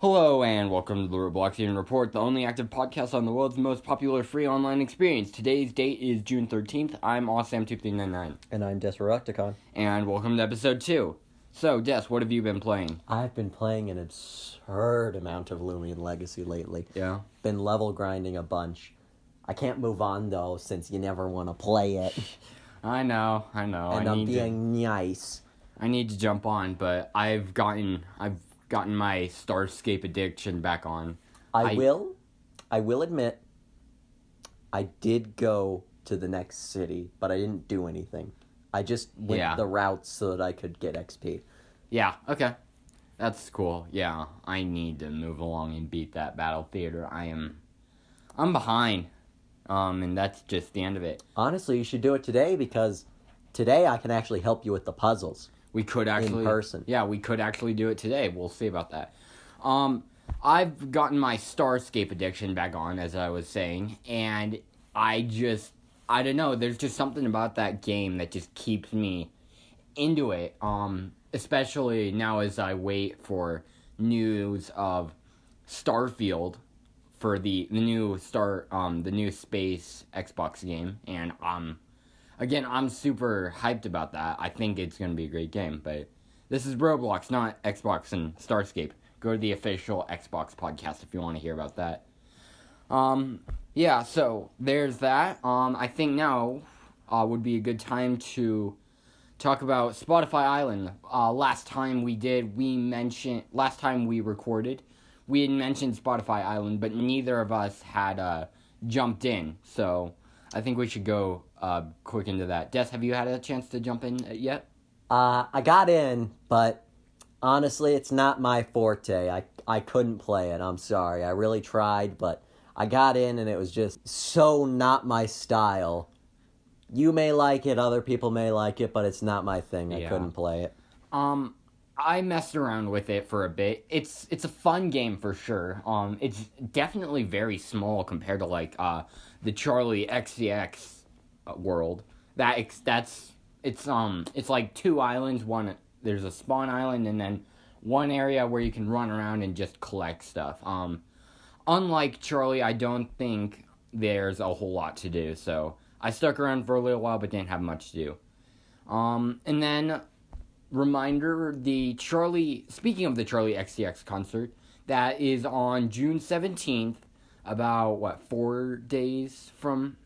Hello and welcome to the Robloxian Report, the only active podcast on the world's most popular free online experience. Today's date is June 13th. I'm Awesam2399. And I'm Desperocticon. And welcome to episode 2. So, Des, what have you been playing? I've been playing an absurd amount of Lumion Legacy lately. Yeah? Been level grinding a bunch. I can't move on, though, since you never want to play it. I know. And I'm being nice. I need to jump on, but I've gotten my Starscape addiction back on. I will admit, I did go to the next city, but I didn't do anything. I just went the routes so that I could get XP. Yeah, okay. That's cool. Yeah, I need to move along and beat that battle theater. I'm behind. And that's just the end of it. Honestly, you should do it today, because today I can actually help you with the puzzles. We could actually... in person. Yeah, we could actually do it today. We'll see about that. I've gotten my Starscape addiction back on, as I was saying, and I don't know, there's just something about that game that just keeps me into it, especially now as I wait for news of Starfield for the new space Xbox game, and again, I'm super hyped about that. I think it's going to be a great game, but this is Roblox, not Xbox and Starscape. Go to the official Xbox podcast if you want to hear about that. Yeah, so there's that. I think now would be a good time to talk about Spotify Island. Last time we recorded, we had mentioned Spotify Island, but neither of us had jumped in, so I think we should go quick into that. Des, have you had a chance to jump in yet? I got in, but honestly, it's not my forte. I couldn't play it. I'm sorry. I really tried, but I got in and it was just so not my style. You may like it, other people may like it, but it's not my thing. I couldn't play it. I messed around with it for a bit. It's a fun game for sure. It's definitely very small compared to like the Charlie XCX world. It's like two islands. There's a spawn island and then one area where you can run around and just collect stuff. Unlike Charlie, I don't think there's a whole lot to do. So I stuck around for a little while but didn't have much to do. And then reminder, speaking of the Charlie XCX concert, that is on June 17th, about 4 days from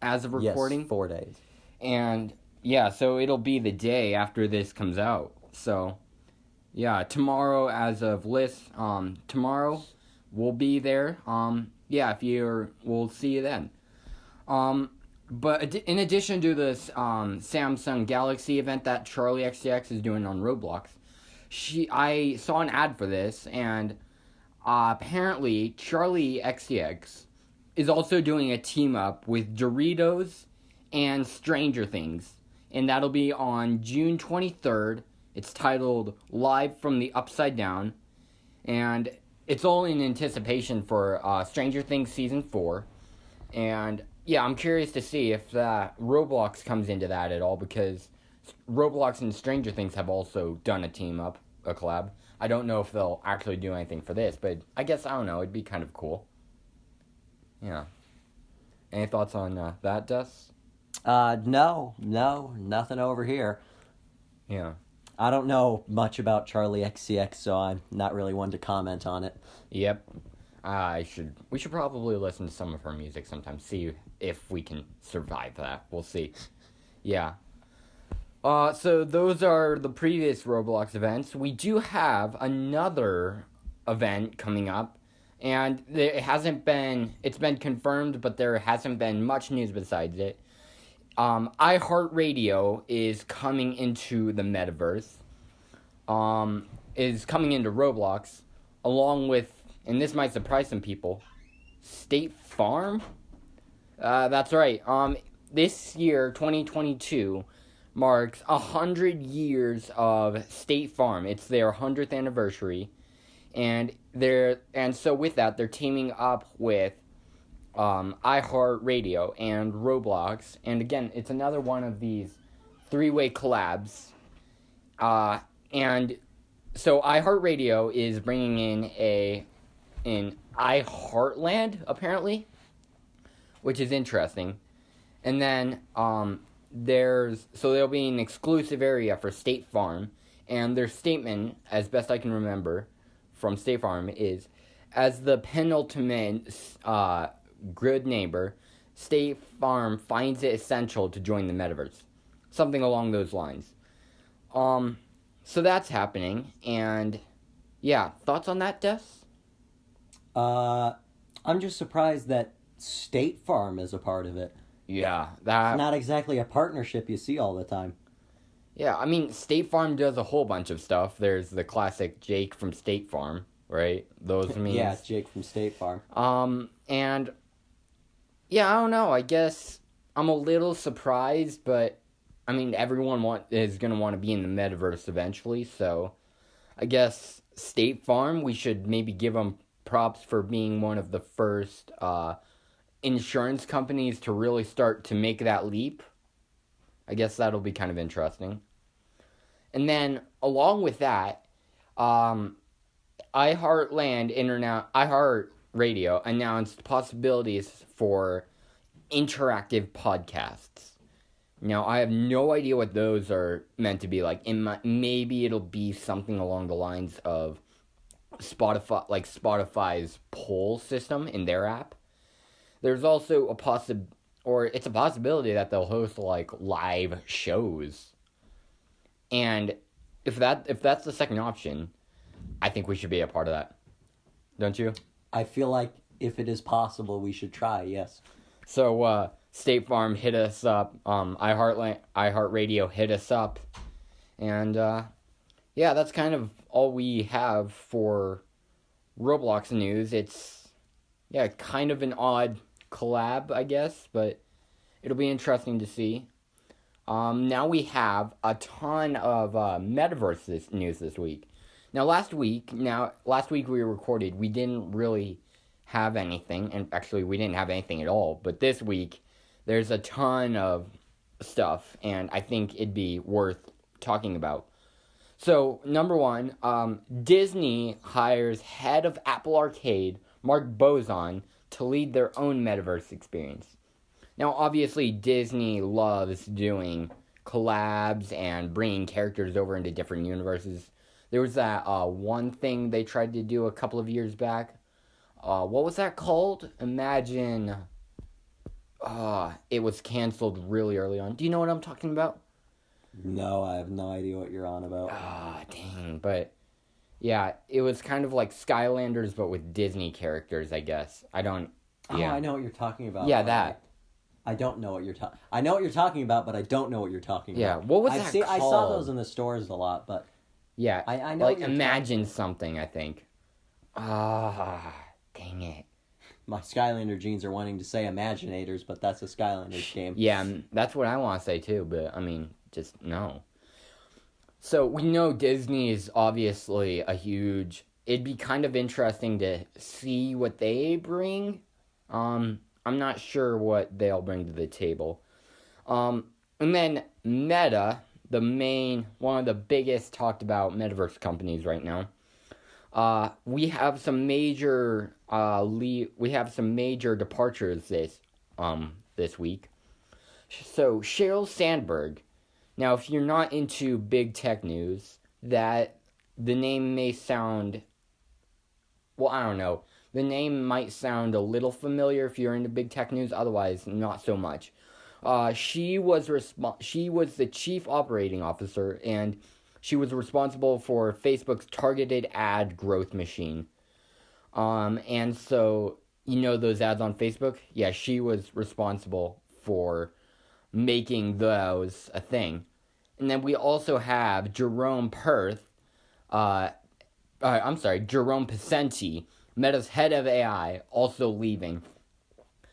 as of recording? Yes, 4 days. And yeah, so it'll be the day after this comes out. So yeah, tomorrow as of list, tomorrow we'll be there. Yeah, we'll see you then. But in addition to this Samsung Galaxy event that Charlie XCX is doing on Roblox, I saw an ad for this, and apparently Charlie XCX is also doing a team-up with Doritos and Stranger Things, and that'll be on June 23rd. It's titled Live from the Upside Down, and it's all in anticipation for Stranger Things Season 4, and yeah, I'm curious to see if Roblox comes into that at all, because Roblox and Stranger Things have also done a team-up, a collab. I don't know if they'll actually do anything for this, but I guess, I don't know, it'd be kind of cool. Yeah. Any thoughts on that, Des? No, nothing over here. Yeah. I don't know much about Charlie XCX, so I'm not really one to comment on it. Yep. We should probably listen to some of her music sometime, see if we can survive that. We'll see. Yeah. So those are the previous Roblox events. We do have another event coming up, and it's been confirmed, but there hasn't been much news besides it. iHeartRadio is coming into the Metaverse, is coming into Roblox, along with, and this might surprise some people, State Farm? That's right. This year, 2022, marks 100 years of State Farm. It's their 100th anniversary, and so with that, they're teaming up with iHeartRadio and Roblox, and again, it's another one of these three-way collabs, and So iHeartRadio is bringing in an iHeartland apparently, which is interesting. And then there'll be an exclusive area for State Farm, and their statement, as best I can remember, from State Farm is, as the penultimate good neighbor, State Farm finds it essential to join the metaverse, something along those lines. So that's happening, and yeah, thoughts on that, Des? I'm just surprised that State Farm is a part of it. Yeah, It's not exactly a partnership you see all the time. Yeah, I mean, State Farm does a whole bunch of stuff. There's the classic Jake from State Farm, right? Those memes. Yeah, Jake from State Farm. And yeah, I don't know. I guess I'm a little surprised, but I mean, everyone is gonna want to be in the metaverse eventually. So I guess State Farm, we should maybe give them props for being one of the first insurance companies to really start to make that leap. I guess that'll be kind of interesting. And then, along with that, iHeartRadio announced possibilities for interactive podcasts. Now, I have no idea what those are meant to be like. Maybe it'll be something along the lines of Spotify, like Spotify's poll system in their app. There's also it's a possibility that they'll host like live shows. And if that's the second option, I think we should be a part of that. Don't you? I feel like if it is possible, we should try, yes. So State Farm hit us up, iHeartRadio hit us up, and yeah, that's kind of all we have for Roblox news. It's kind of an odd collab, I guess, but it'll be interesting to see. Now we have a ton of Metaverses news this week. Now last week we recorded, we didn't really have anything, and actually we didn't have anything at all, but this week there's a ton of stuff, and I think it'd be worth talking about. So, number one, Disney hires head of Apple Arcade, Mark Bozon, to lead their own Metaverse experience. Now, obviously, Disney loves doing collabs and bringing characters over into different universes. There was that one thing they tried to do a couple of years back. What was that called? Imagine. It was canceled really early on. Do you know what I'm talking about? No, I have no idea what you're on about. Dang. But, yeah, it was kind of like Skylanders, but with Disney characters, I guess. I don't... Yeah. Oh, I know what you're talking about. Yeah, that. I don't know what you're talking... I know what you're talking about, but I don't know what you're talking Yeah, about. what was that called? I saw those in the stores a lot, but... Yeah, I know like what you're Imagine Something, I think. Dang it. My Skylander jeans are wanting to say Imaginators, but that's a Skylanders game. Yeah, that's what I want to say too, but I mean, just no. So we know Disney is obviously a huge... It'd be kind of interesting to see what they bring. I'm not sure what they'll bring to the table. And then Meta, one of the biggest talked about metaverse companies right now. We have some major departures this week. So Sheryl Sandberg. Now, if you're not into big tech news, that the name may sound, well, I don't know. The name might sound a little familiar if you're into big tech news. Otherwise, not so much. She was the chief operating officer, and she was responsible for Facebook's targeted ad growth machine. And so, you know those ads on Facebook? Yeah, she was responsible for making those a thing. And then we also have Jerome Pesenti, Meta's head of AI, also leaving.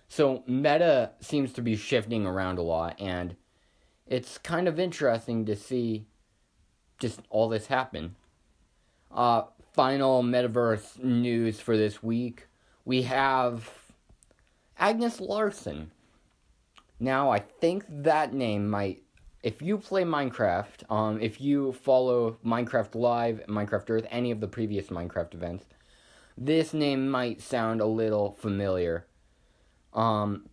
So Meta seems to be shifting around a lot, and it's kind of interesting to see just all this happen. Final Metaverse news for this week. We have Agnes Larson. Now, I think that name might if you play Minecraft, if you follow Minecraft Live, Minecraft Earth, any of the previous Minecraft events, this name might sound a little familiar. Um,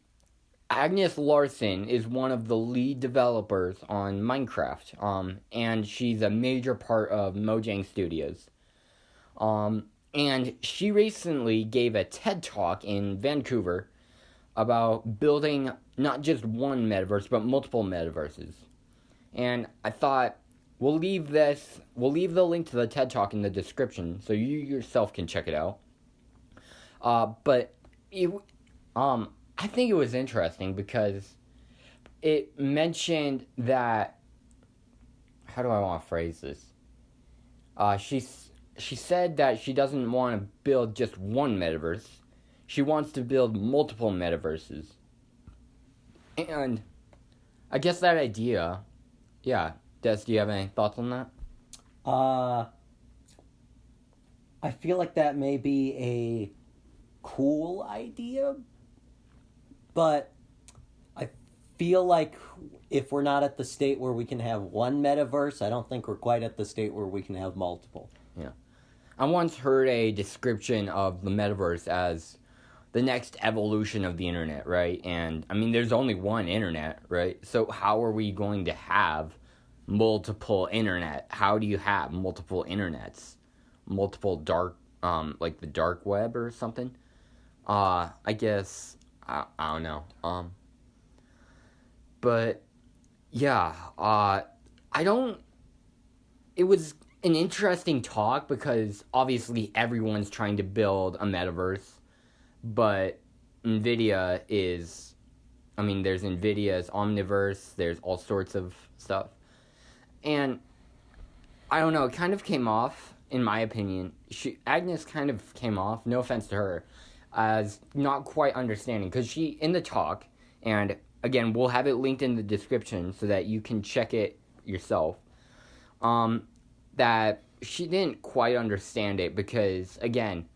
Agnes Larson is one of the lead developers on Minecraft, and she's a major part of Mojang Studios. And she recently gave a TED Talk in Vancouver about building not just one metaverse, but multiple metaverses. And I thought we'll leave the link to the TED Talk in the description so you yourself can check it out. But it, I think it was interesting because it mentioned that, how do I want to phrase this? She said that she doesn't want to build just one metaverse. She wants to build multiple metaverses. And I guess that idea, yeah. Des, do you have any thoughts on that? I feel like that may be a cool idea, but I feel like if we're not at the state where we can have one metaverse, I don't think we're quite at the state where we can have multiple. Yeah. I once heard a description of the metaverse as the next evolution of the internet, right? And I mean, there's only one internet, right? So how are we going to have multiple internet? How do you have multiple internets? Multiple dark, like the dark web or something? I guess, I don't know. But yeah, I don't. It was an interesting talk because obviously everyone's trying to build a metaverse, but Nvidia is. I mean, there's Nvidia's Omniverse. There's all sorts of stuff, and I don't know. It kind of came off, in my opinion. Agnes kind of came off. No offense to her, as not quite understanding because she in the talk, and again, we'll have it linked in the description so that you can check it yourself. That she didn't quite understand it because, again,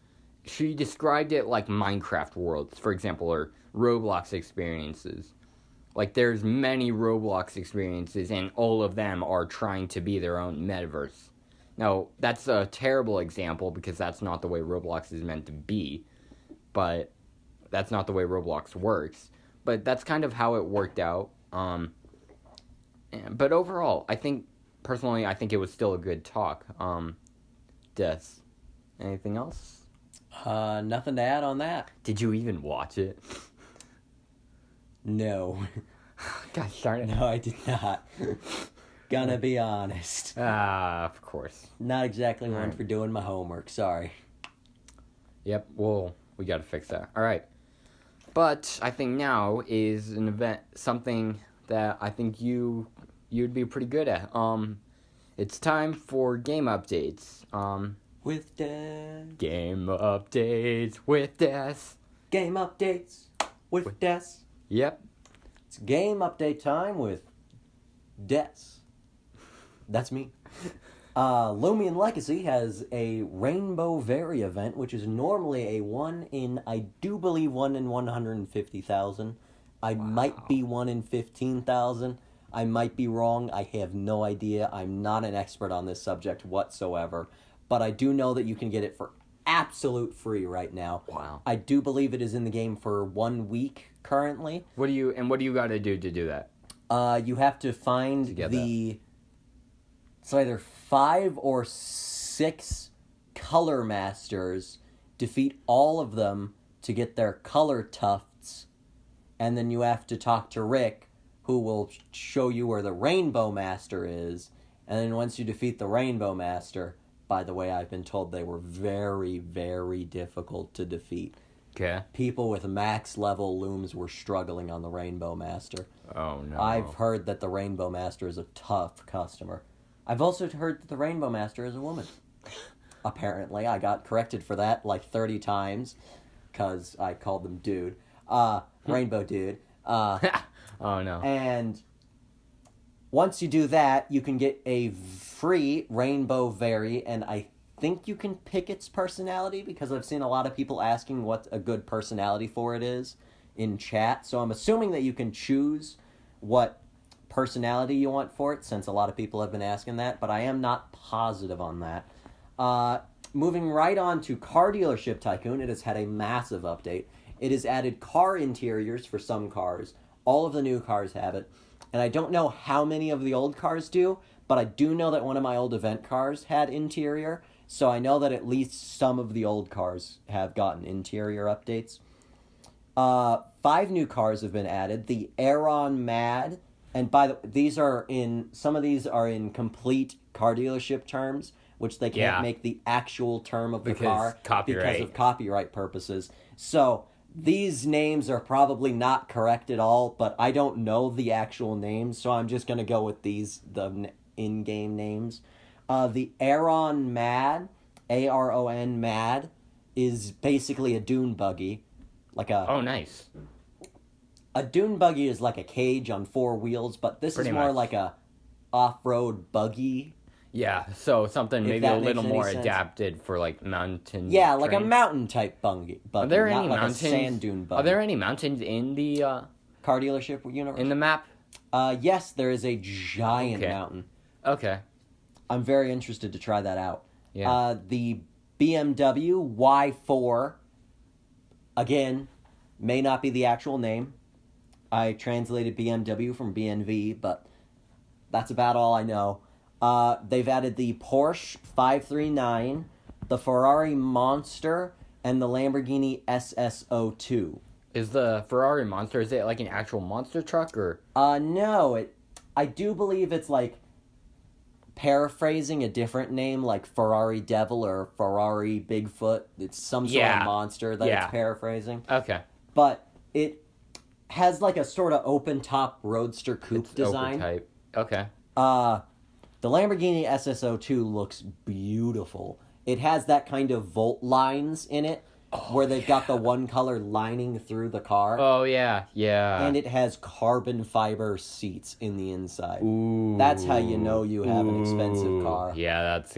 she described it like Minecraft worlds, for example, or Roblox experiences. Like, there's many Roblox experiences, and all of them are trying to be their own metaverse. Now, that's a terrible example because that's not the way Roblox is meant to be, but that's not the way Roblox works. But that's kind of how it worked out. But overall, personally, I think it was still a good talk. Des, anything else? Nothing to add on that. Did you even watch it? No. Gosh darn it. No, I did not. Gonna be honest. Of course. Not exactly one for doing my homework, sorry. Yep, well, we gotta fix that. Alright. But I think now is an event, something that I think you'd be pretty good at. It's time for game updates. With Des. Game updates with Des. Game updates with Des. Yep. It's game update time with Des. That's me. Lumion Legacy has a Rainbow Very event, which is normally a 1 in 150,000. I might be 1 in 15,000. I might be wrong. I have no idea. I'm not an expert on this subject whatsoever. But I do know that you can get it for absolute free right now. Wow. I do believe it is in the game for 1 week currently. What do you got to do that? You have to find it's either 5 or 6 color masters, defeat all of them to get their color tufts, and then you have to talk to Rick, who will show you where the Rainbow Master is, and then once you defeat the Rainbow Master, by the way, I've been told they were very, very difficult to defeat. Okay. People with max level looms were struggling on the Rainbow Master. Oh, no. I've heard that the Rainbow Master is a tough customer. I've also heard that the Rainbow Master is a woman. Apparently. I got corrected for that like 30 times because I called them dude. Rainbow dude. Oh, no. And once you do that, you can get a free Rainbow Very, and I think you can pick its personality because I've seen a lot of people asking what a good personality for it is in chat. So I'm assuming that you can choose what personality you want for it, since a lot of people have been asking that, but I am not positive on that. Moving right on to Car Dealership Tycoon, it has had a massive update. It has added car interiors for some cars. All of the new cars have it. And I don't know how many of the old cars do, but I do know that one of my old event cars had interior, so I know that at least some of the old cars have gotten interior updates. 5 new cars have been added. The Aeron Mad, and some of these are in complete car dealership terms, which they can't make the actual term of the car because of copyright purposes. So these names are probably not correct at all, but I don't know the actual names, so I'm just going to go with the in-game names. The Aeron Mad, Aron Mad, is basically a dune buggy. Oh, nice. A dune buggy is like a cage on 4 wheels, but this is more like a off-road buggy. Yeah, so something maybe a little more adapted for like mountain. Yeah, like a mountain-type buggy. Are there any not mountains? Like a sand dune buggy. Are there any mountains in the car dealership universe? In the map? Yes, there is a giant mountain. Okay. I'm very interested to try that out. Yeah. The BMW Y4, again, may not be the actual name. I translated BMW from BNV, but that's about all I know. They've added the Porsche 539, the Ferrari Monster, and the Lamborghini SSO2. Is the Ferrari Monster, is it like an actual monster truck, or? No, I do believe it's like paraphrasing a different name, like Ferrari Devil or Ferrari Bigfoot. It's some sort of monster that it's paraphrasing. Okay. But it has like a sort of open-top roadster coupe design. Type. Okay. The Lamborghini SSO2 looks beautiful. It has that kind of volt lines in it, where they've got the one color lining through the car. Oh, yeah, yeah. And it has carbon fiber seats in the inside. Ooh. That's how you know you have an expensive car. Yeah, that's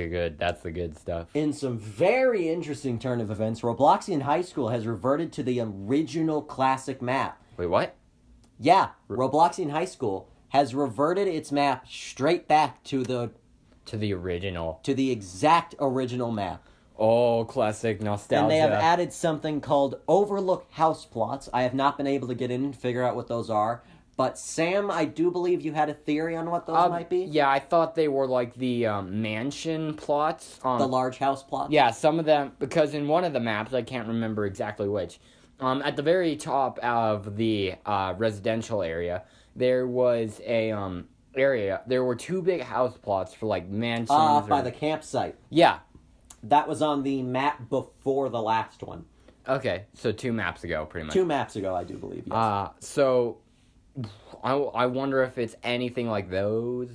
the good stuff. In some very interesting turn of events, Robloxian High School has reverted to the original classic map. Wait, what? Yeah, Robloxian High School has reverted its map straight back to the original. To the exact original map. Oh, classic nostalgia. And they have added something called Overlook House Plots. I have not been able to get in and figure out what those are. But Sam, I do believe you had a theory on what those might be? Yeah, I thought they were like the mansion plots. The large house plots? Yeah, some of them, because in one of the maps, I can't remember exactly which, at the very top of the residential area, there was a there were 2 big house plots for like mansions. By the campsite. Yeah. That was on the map before the last one. Okay, so 2 maps ago, pretty much. 2 maps ago, I do believe, yes. So, I wonder if it's anything like those.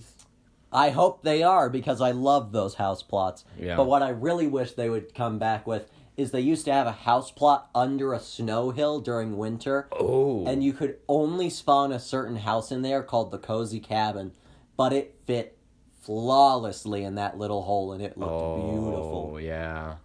I hope they are, because I love those house plots. Yeah. But what I really wish they would come back with is they used to have a house plot under a snow hill during winter. Oh. And you could only spawn a certain house in there called the Cozy Cabin. But it fit flawlessly in that little hole, and it looked beautiful. Oh, yeah.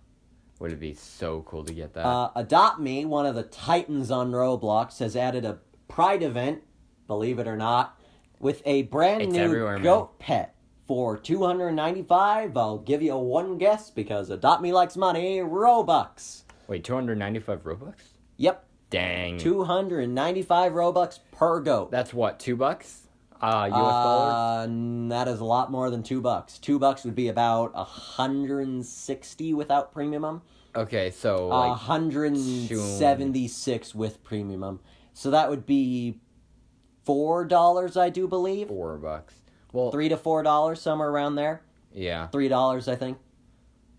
Would it be so cool to get that? Adopt Me, one of the titans on Roblox, has added a Pride event, believe it or not, with a brand new goat pet. For $295, I'll give you one guess, because Adopt Me likes money, Robux. Wait, 295 Robux? Yep. Dang. 295 Robux per goat. That's what, $2? US dollars? That is a lot more than $2. $2 would be about 160 without premium. Okay, so like 176 with premium. So that would be $4, I do believe. $4. Well, $3 to $4, somewhere around there. Yeah. $3, I think.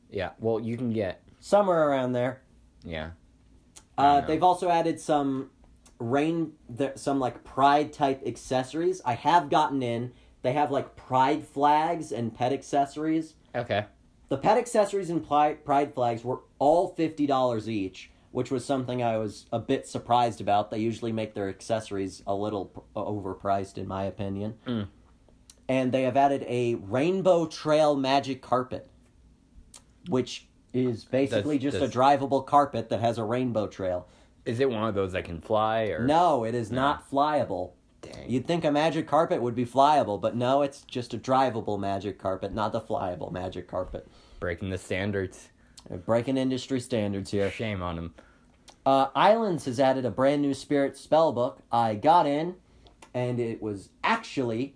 Yeah. Well, you can get somewhere around there. Yeah. They've also added some like Pride type accessories. I have gotten in. They have like Pride flags and pet accessories. Okay. The pet accessories and Pride flags were all $50 each, which was something I was a bit surprised about. They usually make their accessories a little overpriced, in my opinion. Mm. And they have added a Rainbow Trail Magic Carpet, which is basically just a drivable carpet that has a rainbow trail. Is it one of those that can fly? Or no, it is not flyable. Dang. You'd think a magic carpet would be flyable, but no, it's just a drivable magic carpet, not the flyable magic carpet. Breaking the standards. Breaking industry standards here. Shame on them. Islands has added a brand new spirit spellbook. I got in, and it was actually,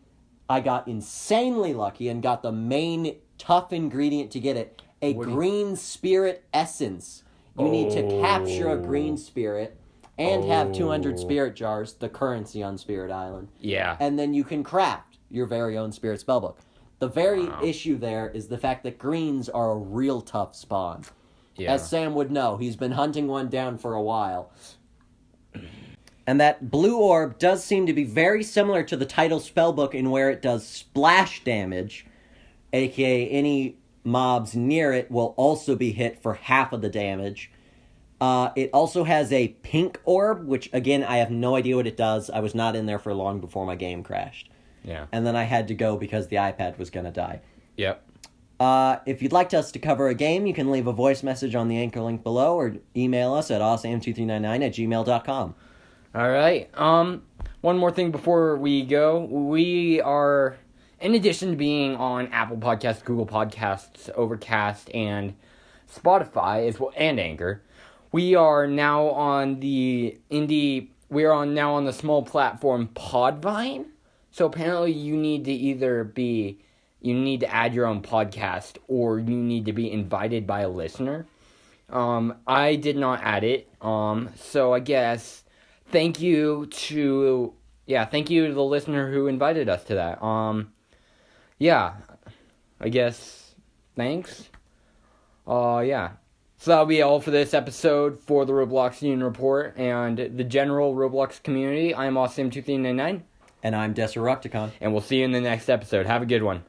I got insanely lucky and got the main tough ingredient to get it, a green spirit essence. You need to capture a green spirit and have 200 spirit jars, the currency on Spirit Island. Yeah. And then you can craft your very own spirit spellbook. The very issue there is the fact that greens are a real tough spawn. Yeah. As Sam would know, he's been hunting one down for a while. And that blue orb does seem to be very similar to the title spellbook in where it does splash damage, aka any mobs near it will also be hit for half of the damage. It also has a pink orb, which, again, I have no idea what it does. I was not in there for long before my game crashed. Yeah. And then I had to go because the iPad was going to die. Yep. If you'd like us to cover a game, you can leave a voice message on the anchor link below or email us at awesam2399@gmail.com. All right. One more thing before we go. We are, in addition to being on Apple Podcasts, Google Podcasts, Overcast, and Spotify, and Anchor, we are now on the now on the small platform Podvine. So apparently you need to add your own podcast, or you need to be invited by a listener. I did not add it. So I guess thank you to the listener who invited us to that. I guess thanks. So that'll be all for this episode for the Robloxian Report and the general Roblox community. I'm Awesome2399. And I'm Deserocticon. And we'll see you in the next episode. Have a good one.